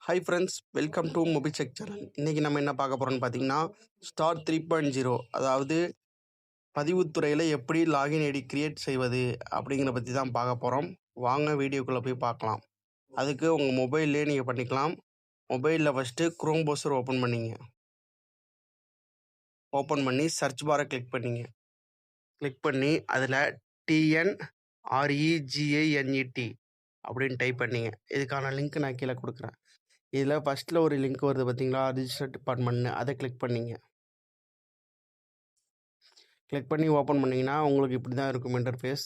Hi friends, welcome to மொபிசெக் channel. இன்றைக்கி நம்ம என்ன பார்க்க போகிறோம்னு பார்த்தீங்கன்னா, ஸ்டார் 3.0 அதாவது பதிவுத்துறையில் எப்படி லாகின் ஐடி கிரியேட் செய்வது அப்படிங்கிறத பற்றி தான் பார்க்க போகிறோம். வாங்க வீடியோக்குள்ளே போய் பார்க்கலாம். அதுக்கு உங்கள் மொபைல்லே நீங்கள் பண்ணிக்கலாம். மொபைலில் ஃபஸ்ட்டு குரோம் ப்ரௌசர் ஓப்பன் பண்ணிங்க. ஓப்பன் பண்ணி சர்ச் பாரை கிளிக் பண்ணிங்க. கிளிக் பண்ணி அதில் TNREGINET அப்படின்னு டைப் பண்ணிங்க. இதுக்கான லிங்க் நான் கீழே கொடுக்குறேன். இதில் ஃபஸ்ட்டில் ஒரு லிங்க் வருது பார்த்தீங்களா, ரிஜிஸ்டர் டிபார்ட்மெண்ட்னு, அதை கிளிக் பண்ணிங்க. கிளிக் பண்ணி ஓப்பன் பண்ணிங்கன்னா உங்களுக்கு இப்படி தான் இருக்கும் இன்டர்ஃபேஸ்.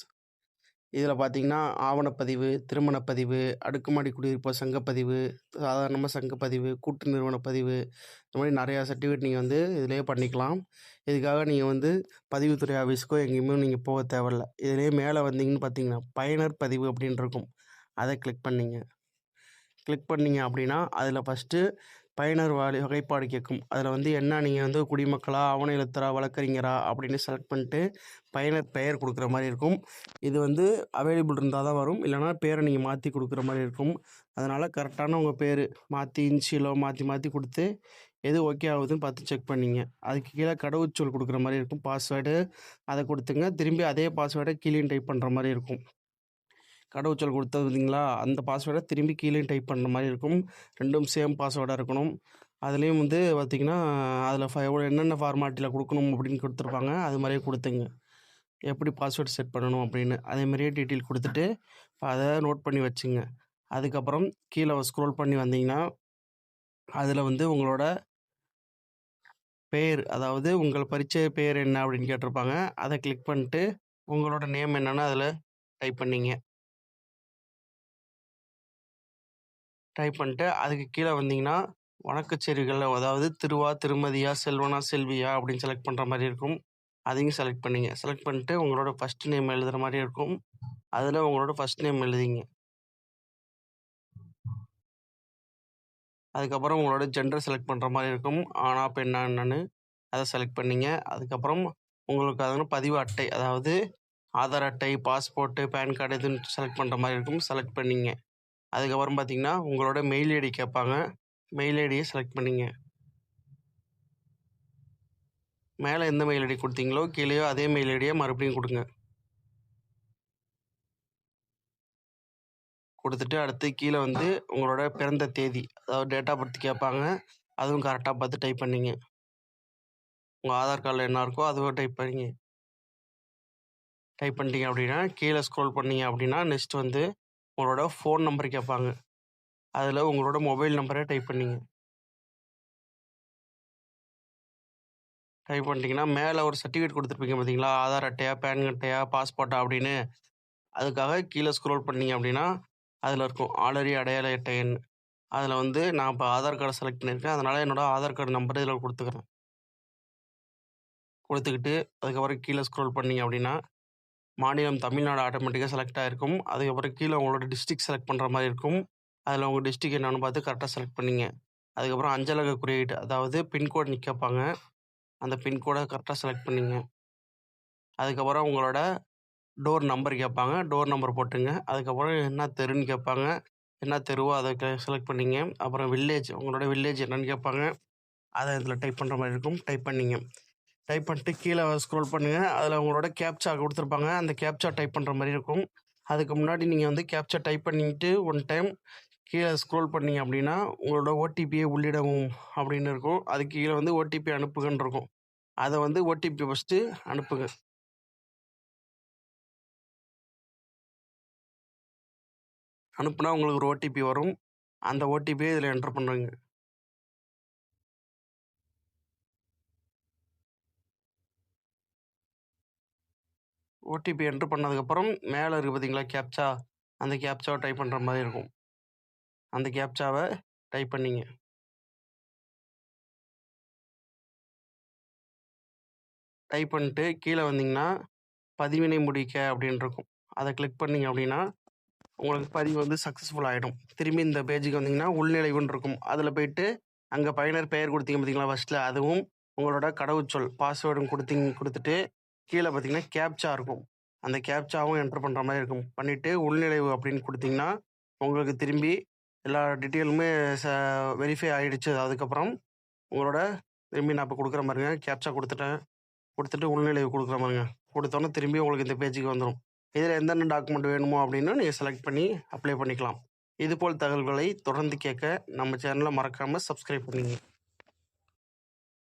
இதில் பார்த்தீங்கன்னா ஆவணப்பதிவு, திருமணப்பதிவு, அடுக்குமாடி குடியிருப்பு சங்கப்பதிவு, சாதாரணமாக சங்கப்பதிவு, கூட்டு நிறுவன பதிவு, இந்த மாதிரி நிறையா சர்டிஃபிகேட் நீங்கள் இதிலே பண்ணிக்கலாம். இதுக்காக நீங்கள் பதிவுத்துறை ஆஃபீஸுக்கோ எங்கேயுமே நீங்கள் போக தேவையில்ல. இதிலே மேலே வந்தீங்கன்னு பார்த்தீங்கன்னா பயனர் பதிவு அப்படின்னு இருக்கும். அதை கிளிக் பண்ணிங்க. கிளிக் பண்ணிங்க அப்படின்னா அதில் ஃபஸ்ட்டு பயனர் வகைப்பாடு கேட்கும். அதில் என்ன நீங்கள் குடிமக்களா, ஆவண எழுத்தரா, வழக்கறிஞரா அப்படின்னு செலக்ட் பண்ணிட்டு பயனர் பெயர் கொடுக்குற மாதிரி இருக்கும். இது அவைலபிள் இருந்தால் தான் வரும், இல்லைனா பேரை நீங்கள் மாற்றி கொடுக்குற மாதிரி இருக்கும். அதனால் கரெக்டான உங்கள் பேர் மாற்றி இன்ஷியலோ மாற்றி கொடுத்து எது ஓகே ஆகுதுன்னு பார்த்து செக் பண்ணிங்க. அதுக்கு கீழே கடவுச்சொல் கொடுக்குற மாதிரி இருக்கும், பாஸ்வேர்டு. அதை கொடுத்துங்க. திரும்பி அதே பாஸ்வேர்டை கீழே டைப் பண்ணுற மாதிரி இருக்கும். கடவுச்சொல் கொடுத்தது பார்த்தீங்களா, அந்த பாஸ்வேர்டை திரும்பி கீழே டைப் பண்ணுற மாதிரி இருக்கும். ரெண்டும் சேம் பாஸ்வேர்டாக இருக்கணும். அதுலேயும் பார்த்திங்கன்னா அதில் என்னென்ன ஃபார்மாட்டில் கொடுக்கணும் அப்படின்னு கொடுத்துருப்பாங்க. அது மாதிரியே கொடுத்துங்க. எப்படி பாஸ்வேர்டு செட் பண்ணணும் அப்படின்னு அதே மாதிரியே டீட்டெயில் கொடுத்துட்டு அதை நோட் பண்ணி வச்சுங்க. அதுக்கப்புறம் கீழே ஸ்க்ரோல் பண்ணி வந்தீங்கன்னா அதில் உங்களோட பேர், அதாவது உங்கள் பரிச்சய பேர் என்ன அப்படின்னு கேட்டிருப்பாங்க. அதை கிளிக் பண்ணிட்டு உங்களோட நேம் என்னென்னு அதில் டைப் பண்ணிங்க. டைப் பண்ணிட்டு அதுக்கு கீழே வந்தீங்கன்னா வணக்கச்செய்திகள், அதாவது திருவா, திருமதியா, செல்வனா, செல்வியா அப்படின்னு செலக்ட் பண்ணுற மாதிரி இருக்கும். அதையும் செலக்ட் பண்ணிங்க. செலக்ட் பண்ணிட்டு உங்களோட ஃபஸ்ட் நேம் எழுதுகிற மாதிரி இருக்கும். அதில் உங்களோட ஃபஸ்ட் நேம் எழுதிங்க. அதுக்கப்புறம் உங்களோட ஜெண்டர் செலக்ட் பண்ணுற மாதிரி இருக்கும், ஆனா பெண்ணா என்னன்னு அதை செலக்ட் பண்ணிங்க. அதுக்கப்புறம் உங்களுக்கு பதிவு அட்டை, அதாவது ஆதார் அட்டை, பாஸ்போர்ட்டு, பேன் கார்டு எதுன்னு செலக்ட் பண்ணுற மாதிரி இருக்கும். செலக்ட் பண்ணிங்க. அதுக்கப்புறம் பார்த்தீங்கன்னா உங்களோட மெயில் ஐடி கேட்பாங்க. மெயில் ஐடியை செலக்ட் பண்ணிங்க. மேலே எந்த மெயில் ஐடி கொடுத்தீங்களோ கீழேயோ அதே மெயில் ஐடியை மறுபடியும் கொடுங்க. கொடுத்துட்டு அடுத்து கீழே உங்களோட பிறந்த தேதி, அதாவது டேட் ஆஃப் பர்த் கேட்பாங்க. அதுவும் கரெக்டாக பார்த்து டைப் பண்ணிங்க. உங்கள் ஆதார் கார்டில் என்ன இருக்கோ அதுவும் டைப் பண்ணிங்க. டைப் பண்ணிட்டீங்க அப்படின்னா கீழே ஸ்க்ரோல் பண்ணிங்க அப்படின்னா நெக்ஸ்ட் உங்களோட ஃபோன் நம்பர் கேட்பாங்க. அதில் உங்களோட மொபைல் நம்பரை டைப் பண்ணிங்க. டைப் பண்ணிட்டீங்கன்னா மேலே ஒரு சர்டிஃபிகேட் கொடுத்துருப்பீங்க பார்த்தீங்களா, ஆதார் அட்டையா, பேன் அட்டையா, பாஸ்போர்ட்டா அப்படின்னு. அதுக்காக கீழே ஸ்க்ரோல் பண்ணிங்க அப்படின்னா அதில் இருக்கும் ஆல்ரெடி அடையாள அட்டை எண். அதில் நான் இப்போ ஆதார் கார்டை செலக்ட் பண்ணியிருக்கேன், அதனால் என்னோடய ஆதார் கார்டு நம்பர் இதில் கொடுத்துக்கிறேன். கொடுத்துக்கிட்டு அதுக்கப்புறம் கீழே ஸ்க்ரோல் பண்ணிங்க அப்படின்னா மாநிலம் தமிழ்நாடு ஆட்டோமேட்டிக்காக செலக்ட் ஆகிருக்கும். அதுக்கப்புறம் கீழே உங்களோட டிஸ்ட்ரிக்ட் செலக்ட் பண்ணுற மாதிரி இருக்கும். அதில் உங்கள் டிஸ்ட்ரிக்ட் என்னென்னு பார்த்து கரெக்டாக செலக்ட் பண்ணிங்க. அதுக்கப்புறம் அஞ்சலக குறியீடு, அதாவது பின்கோடு கேட்பாங்க. அந்த பின்கோடை கரெக்டாக செலக்ட் பண்ணிங்க. அதுக்கப்புறம் உங்களோட டோர் நம்பர் கேட்பாங்க. டோர் நம்பர் போட்டுங்க. அதுக்கப்புறம் என்ன தெருன்னு கேட்பாங்க. என்ன தெருவோ அதை செலக்ட் பண்ணிங்க. அப்புறம் வில்லேஜ், உங்களோட வில்லேஜ் என்னென்னு கேட்பாங்க. அதை இதில் டைப் பண்ணுற மாதிரி இருக்கும். டைப் பண்ணிங்க. டைப் பண்ணிட்டு கீழே ஸ்க்ரோல் பண்ணுங்கள். அதில் உங்களோட கேப்சா கொடுத்துருப்பாங்க. அந்த கேப்சா டைப் பண்ணுற மாதிரி இருக்கும். அதுக்கு முன்னாடி நீங்கள் கேப்சா டைப் பண்ணிட்டு ஒன் டைம் கீழே ஸ்க்ரோல் பண்ணிங்க அப்படின்னா உங்களோட ஓடிபியை உள்ளிடவும் அப்படின்னு இருக்கும். அதுக்கு கீழே ஓடிபி அனுப்புகன்னு இருக்கும். அதை ஓடிபி ஃபஸ்ட்டு அனுப்புங்க. அனுப்புனா உங்களுக்கு ஒரு ஓடிபி வரும். அந்த ஓடிபியை இதில் என்ட்ரு பண்ணுங்க. ஓடிபி என்ட்ரு பண்ணதுக்கப்புறம் மேலே இருக்குது பார்த்தீங்களா கேப்சா, அந்த கேப்சாவை டைப் பண்ணுற மாதிரி இருக்கும். அந்த கேப்சாவை டைப் பண்ணிங்க. டைப் பண்ணிட்டு கீழே வந்தீங்கன்னா பதிவினை முடிக்க அப்படின்னு இருக்கும். அதை கிளிக் பண்ணிங்க அப்படின்னா உங்களுக்கு பதிவு சக்ஸஸ்ஃபுல் ஆகிடும். திரும்பி இந்த பேஜுக்கு வந்தீங்கன்னா உள்நிலைவுன்னு இருக்கும். அதில் போயிட்டு அங்கே பயனர் பெயர் கொடுத்தீங்க பார்த்தீங்களா ஃபஸ்ட்டில், அதுவும் உங்களோட கடவுச்சொல் பாஸ்வேர்டும் கொடுத்துட்டு கீழே பார்த்தீங்கன்னா கேப்சா இருக்கும். அந்த கேப்சாவும் என்ட்ரு பண்ணுற மாதிரி இருக்கும். பண்ணிவிட்டு உள்நிலைவு அப்படின்னு கொடுத்தீங்கன்னா உங்களுக்கு திரும்பி எல்லா டீட்டெயிலுமே வெரிஃபை ஆகிடுச்சு. அதுக்கப்புறம் உங்களோட திரும்பி நான் இப்போ கொடுக்குற பாருங்க. கேப்ச்சா கொடுத்துட்டேன். கொடுத்துட்டு உள்நுழைவு கொடுக்குற பாருங்க. கொடுத்தோன்னே திரும்பி உங்களுக்கு இந்த பேஜுக்கு வந்துடும். இதில் எந்தெந்த டாக்குமெண்ட் வேணுமோ அப்படின்னு நீங்கள் செலக்ட் பண்ணி அப்ளை பண்ணிக்கலாம். இதுபோல் தகவல்களை தொடர்ந்து கேட்க நம்ம சேனலை மறக்காமல் சப்ஸ்கிரைப் பண்ணுங்க.